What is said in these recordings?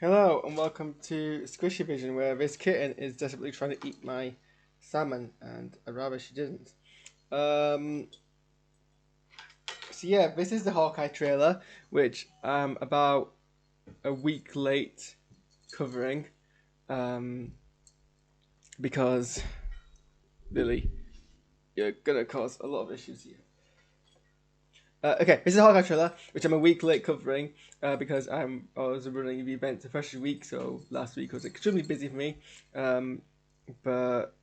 Hello and welcome to SquishiVision, where this kitten is desperately trying to eat my salmon, and I'd rather she didn't. So yeah, this is the Hawkeye trailer, which I'm about a week late covering, because Lily, you're gonna cause a lot of issues here. Okay, this is the Hawkeye trailer, which I'm a week late covering because I was running the event the first week, so last week was extremely busy for me. But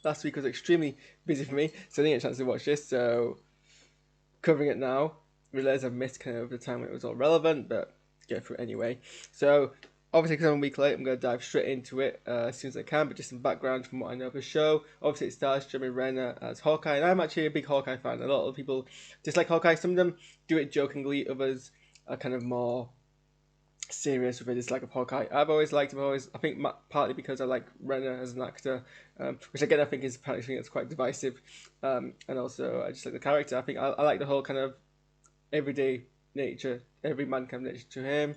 last week was extremely busy for me, so I didn't get a chance to watch this. So covering it now, realize I've missed kind of the time when it was all relevant, but get through it anyway. So obviously, because I'm a week late, I'm going to dive straight into it as soon as I can, but just some background from what I know of the show. Obviously, it stars Jeremy Renner as Hawkeye, and I'm actually a big Hawkeye fan. A lot of people dislike Hawkeye. Some of them do it jokingly, others are kind of more serious with a dislike of Hawkeye. I've always liked him, I think partly because I like Renner as an actor, which again I think is apparently something that's quite divisive, and also I just like the character. I think I like the whole kind of everyday nature, every man kind of nature to him,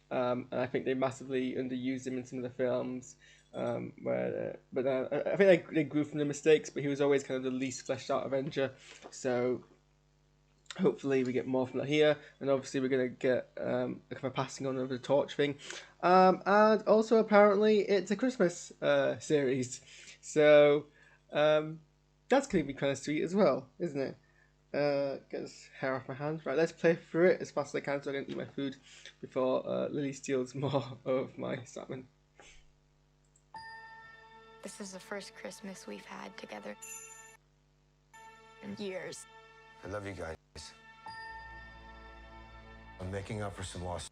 and I think they massively underused him in some of the films, but I think they grew from the mistakes, but he was always kind of the least fleshed out Avenger, so hopefully we get more from that here, and obviously we're going to get a kind of passing on of the torch thing, and also apparently it's a Christmas series, so that's going to be kind of sweet as well, isn't it? Get this hair off my hands. Right, let's play through it as fast as I can so I can eat my food before Lily steals more of my salmon. This is the first Christmas we've had together in years. I love you guys. I'm making up for some lost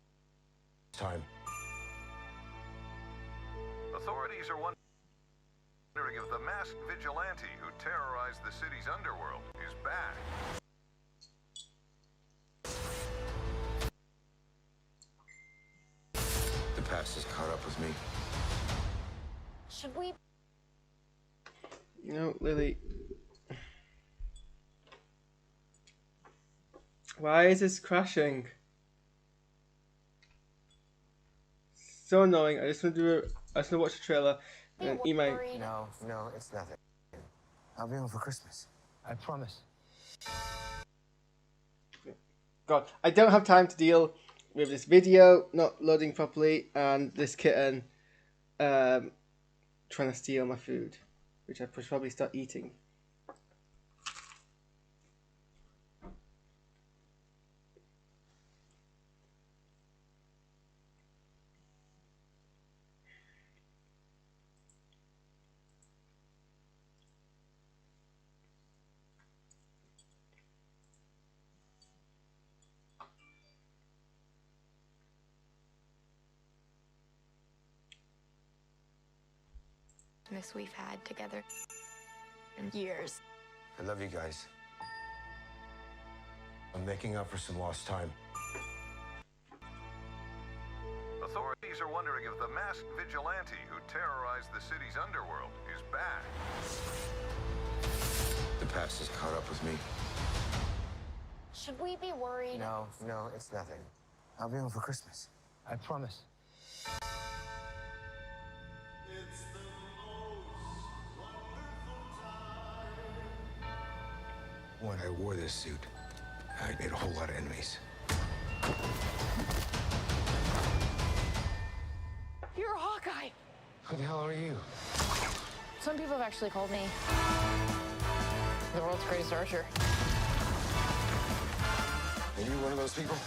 time. Authorities are wondering if the masked vigilante who terrorized the city's underworld is back. The past has caught up with me. Should we? No, Lily. Why is this crashing? So annoying. I just want to watch the trailer and then eat my. No, it's nothing. I'll be home for Christmas. I promise. God, I don't have time to deal with this video not loading properly and this kitten trying to steal my food, which I should probably start eating. Christmas we've had together in years. I love you guys. I'm making up for some lost time. Authorities are wondering if the masked vigilante who terrorized the city's underworld is back. The past has caught up with me. Should we be worried? No, it's nothing. I'll be home for Christmas. I promise. When I wore this suit, I made a whole lot of enemies. You're a Hawkeye. Who the hell are you? Some people have actually called me the world's greatest archer. Are you one of those people?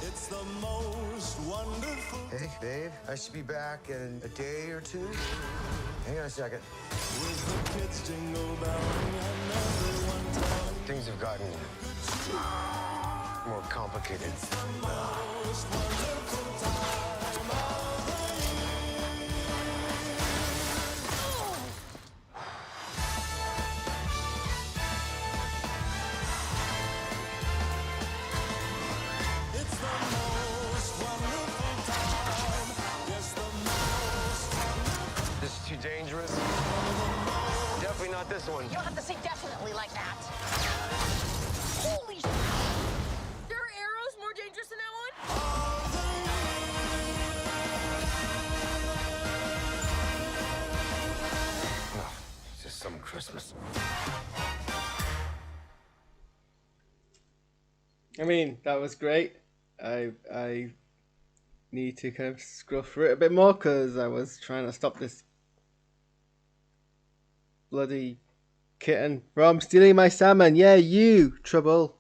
It's the most wonderful. Hey, babe, I should be back in a day or two. Hang on a second. With the kids jingle belling and everyone telling. Things have gotten more complicated. It's the most wonderful time of the year. It's the most wonderful time. Yes, the most wonderful. This is too dangerous. Definitely not this one. You don't have to say definitely like that. Holy sh**! There are arrows more dangerous I mean, that was great. I need to kind of scroll through it a bit more because I was trying to stop this bloody kitten from stealing my salmon. Yeah, you, Trouble.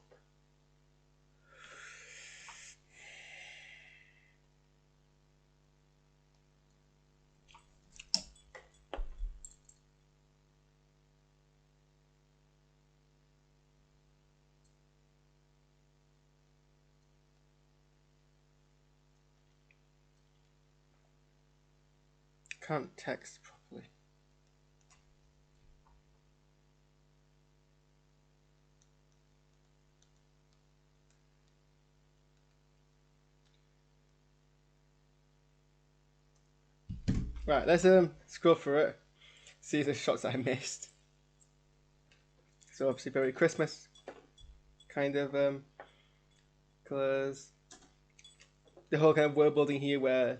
Can't text properly. Right, let's scroll through it. See if there's shots that I missed. So obviously very Christmas kind of colours. The whole kind of world building here, where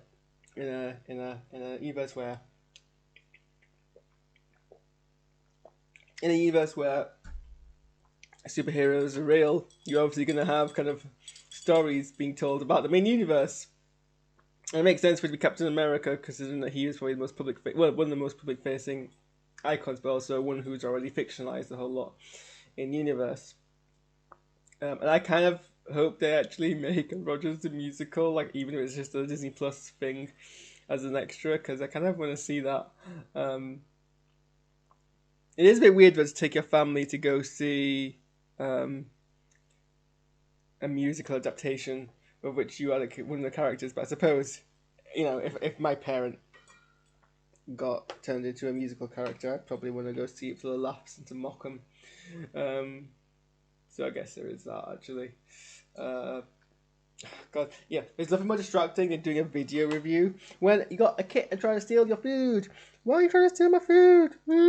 in a universe where superheroes are real, you're obviously going to have kind of stories being told about the main universe. And it makes sense for it to be Captain America, considering that he is probably the most one of the most public facing icons, but also one who's already fictionalized a whole lot in the universe. And I kind of hope they actually make a Rogers the musical, like even if it's just a Disney Plus thing as an extra, because I kind of want to see that. It is a bit weird, but to take your family to go see a musical adaptation of which you are one of the characters. But I suppose, you know, if my parent got turned into a musical character, I'd probably want to go see it for the laughs and to mock them. So I guess there is that, actually. God, yeah, there's nothing more distracting than doing a video review when you got a kitten trying to steal your food. Why are you trying to steal my food? Why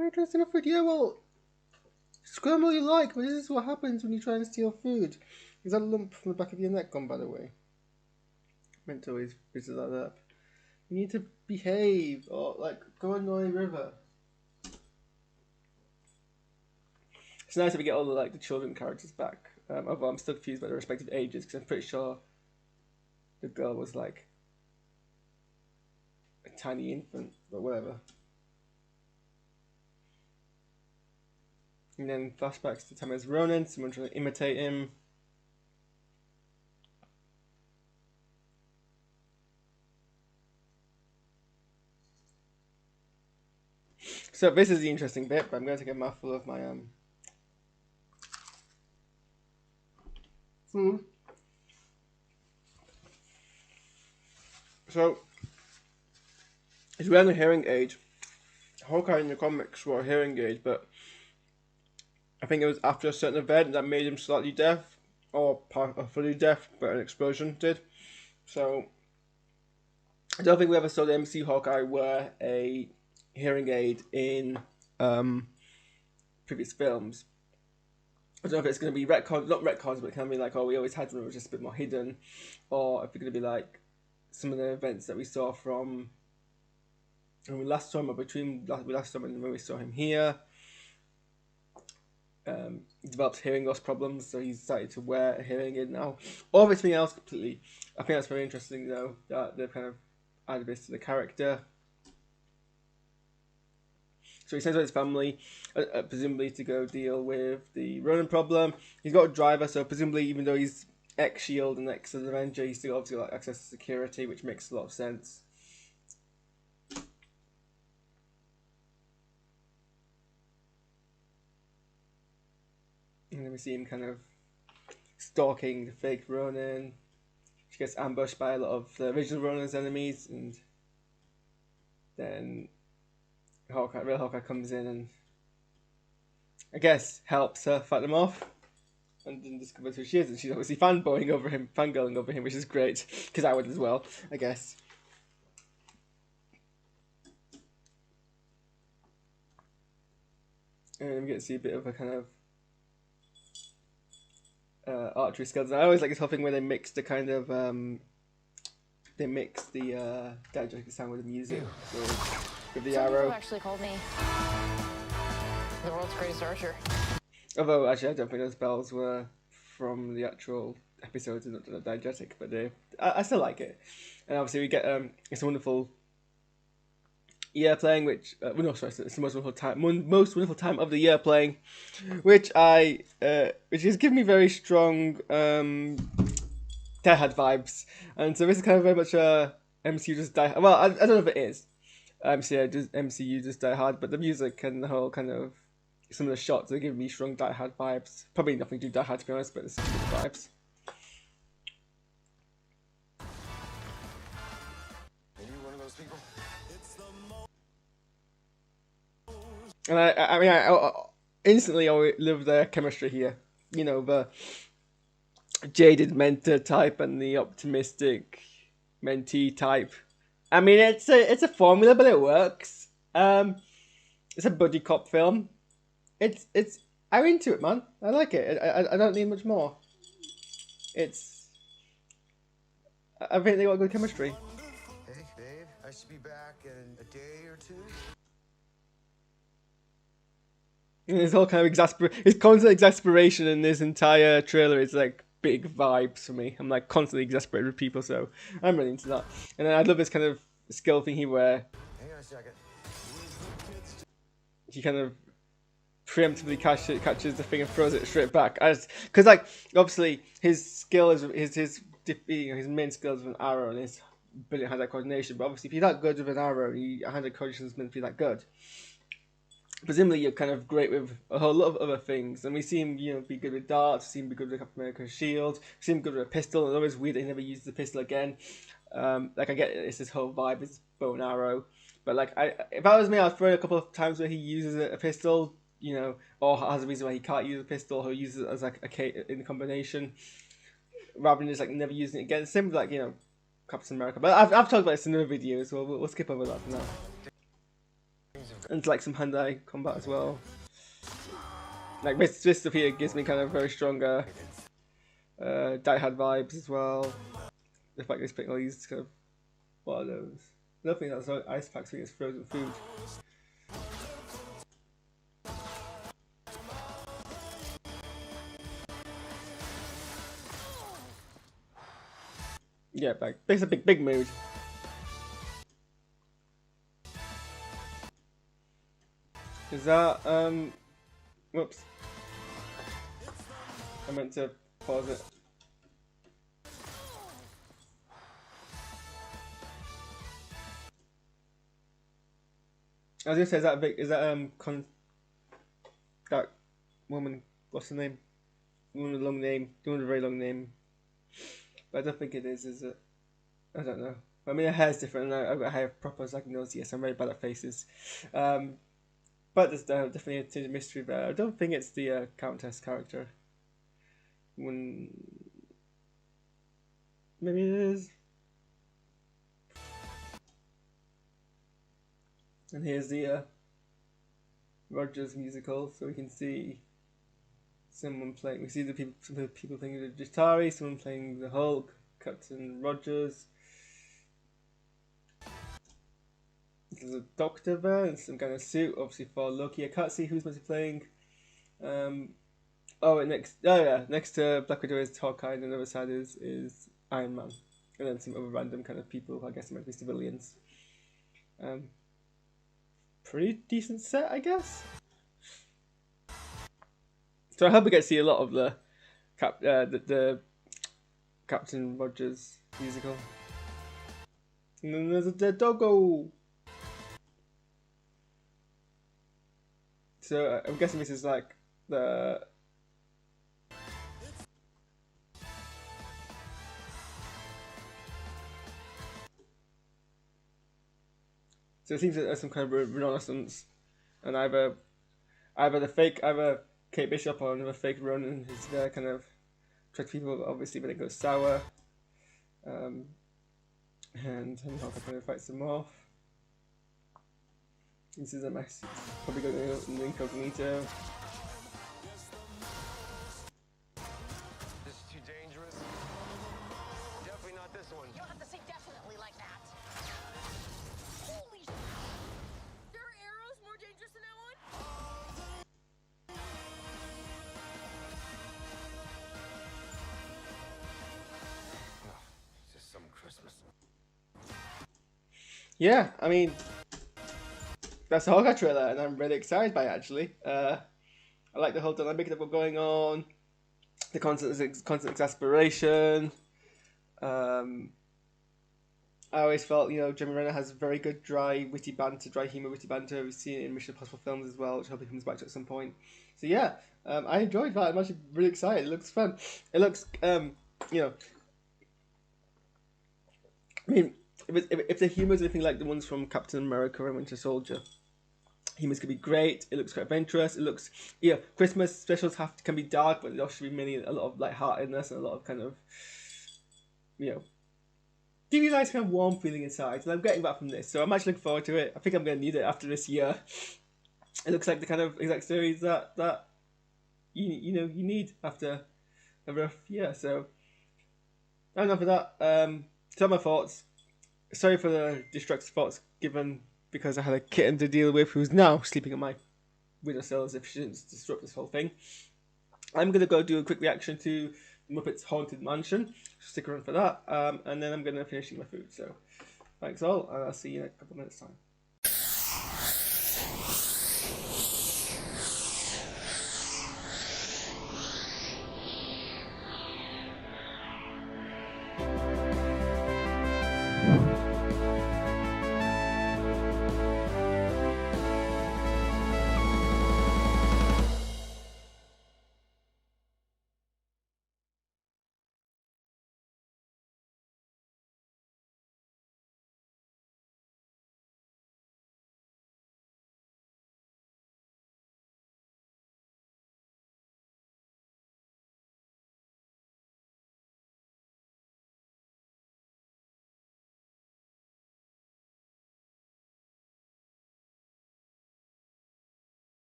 are you trying to steal my food? Yeah, well, scream all you like, but this is what happens when you try and steal food. Is that a lump from the back of your neck gone, by the way? Meant to always visit that up. You need to behave, or like go annoy River. It's nice if we get all the children characters back. Although I'm still confused by their respective ages, because I'm pretty sure the girl was like a tiny infant, but whatever. And then flashbacks to time as Ronan, someone trying to imitate him. So this is the interesting bit, but I'm going to take a mouthful of my food. So, he's wearing a hearing aid. Hawkeye in the comics wore a hearing aid, but I think it was after a certain event that made him slightly deaf, or fully deaf, but an explosion did. So, I don't think we ever saw the MC Hawkeye wear a hearing aid in previous films. I don't know if it's going to be retcons, not retcons, but it can be like, oh, we always had them, it was just a bit more hidden, or if it's going to be like some of the events that we saw from when we last saw him, or between we last saw him and when we saw him here. He developed hearing loss problems, so he's decided to wear a hearing aid now. Or if it's something else completely. I think that's very interesting, though, that they've kind of added this to the character. So he sends out his family, presumably to go deal with the Ronin problem. He's got a driver, so presumably, even though he's ex-Shield and ex-Avenger, he's still obviously got access to security, which makes a lot of sense. And then we see him kind of stalking the fake Ronin. She gets ambushed by a lot of the original Ronin's enemies, and then real Hawkeye comes in and I guess helps her fight them off, and then discovers who she is, and she's obviously fangirling over him, which is great, because I would as well, I guess. And we get to see a bit of a kind of archery skills. I always like this whole thing where they mix the kind of diegetic sound with the music with the arrow. People actually called me the world's greatest archer. Although actually I don't think those bells were from the actual episodes and not diegetic, but I still like it. And obviously we get It's a Wonderful Year playing, which well, no, sorry, it's the most wonderful time of the year playing, which has given me very strong Die Hard vibes, and so this is kind of very much MCU just Die. Well, I don't know if it is MCU just Die Hard, but the music and the whole kind of some of the shots are giving me strong Die Hard vibes. Probably nothing to do with Die Hard to be honest, but it's good vibes. Are you one of those people? And I instantly love their chemistry here. You know, the jaded mentor type and the optimistic mentee type. I mean, it's a formula, but it works. It's a buddy cop film. I'm into it, man. I like it. I don't need much more. I think they got good chemistry. Hey, babe, I should be back in a day or two. And there's all kind of his constant exasperation in this entire trailer is like big vibes for me. I'm like constantly exasperated with people, so I'm really into that. And then I love this kind of skill thing where Hang on a second. he kind of preemptively catches the thing and throws it straight back. Because like obviously his skill is his main skill is with an arrow, and his brilliant hand-eye coordination. But obviously if you're that good with an arrow, hand-eye coordination is meant to be that good. Presumably you're kind of great with a whole lot of other things, and we see him, be good with darts. We see him be good with Captain America's shield. We see him good with a pistol. And it's always weird that he never uses the pistol again. Like I get it's his whole vibe, his bow and arrow. But like if that was me, I'd throw in a couple of times where he uses a pistol, or has a reason why he can't use a pistol, or uses it as like a K in combination, rather than just like never using it again. Same with like Captain America. But I've talked about this in other videos, so we'll skip over that for now. And like some hand-eye combat as well. Like this stuff here gives me kind of very strong Die Hard vibes as well. The fact he's putting all these kind of, what are those? Nothing that's like ice packs against frozen food. Yeah, like it's a big mood. Is that whoops. I meant to pause it. I was gonna say, that woman, what's her name? Woman with a long name, doing a very long name. But I don't think it is it? I don't know. I mean, her hair's different, and I've got hair proper agnosia, so I'm very bad at faces. But there's definitely a tinge of mystery there. I don't think it's the Countess character. Maybe it is. And here's the Rogers musical, so we can see someone playing. We see some people playing the Jatari, someone playing the Hulk, Captain Rogers. There's a doctor there in some kind of suit, obviously for Loki. I can't see who's meant to be playing. Next to Black Widow is Hawkeye, and the other side is Iron Man, and then some other random kind of people who I guess might be civilians. Pretty decent set, I guess. So I hope we get to see a lot of the Captain Rogers musical. And then there's a dead doggo. So I'm guessing this is like the. So it seems that there's some kind of renaissance, and either Kate Bishop or another fake Ronin is there, kind of trick people, obviously, but it goes sour. And Hawkeye kind of fights them off. This is a mess. Probably going to go in incognito. This is too dangerous. Definitely not this one. You don't have to say definitely like that. Holy sh**. There are arrows more dangerous than that one? yeah, I mean, that's the Hawkeye trailer, and I'm really excited by it, actually. I like the whole dynamic that we're going on, the constant exasperation. I always felt, Jeremy Renner has very good dry humor, witty banter. We've seen it in Mission Impossible films as well, which I hope he comes back to at some point. So yeah, I enjoyed that. I'm actually really excited. It looks fun. It looks, I mean, if the humor is anything like the ones from Captain America and Winter Soldier, humor's gonna be great. It looks quite adventurous. It looks, Christmas specials can be dark, but there should be mainly a lot of lightheartedness and a lot of kind of, give you a nice kind of warm feeling inside, and I'm getting that from this, so I'm actually looking forward to it. I think I'm going to need it after this year. It looks like the kind of exact series that you need after a rough year. So enough of that. Some of my thoughts. Sorry for the destructive thoughts given because I had a kitten to deal with who's now sleeping on my windowsill as if she didn't disrupt this whole thing. I'm gonna go do a quick reaction to Muppets Haunted Mansion. Stick around for that, and then I'm going to finish eating my food. So, thanks all, and I'll see you in a couple of minutes' time.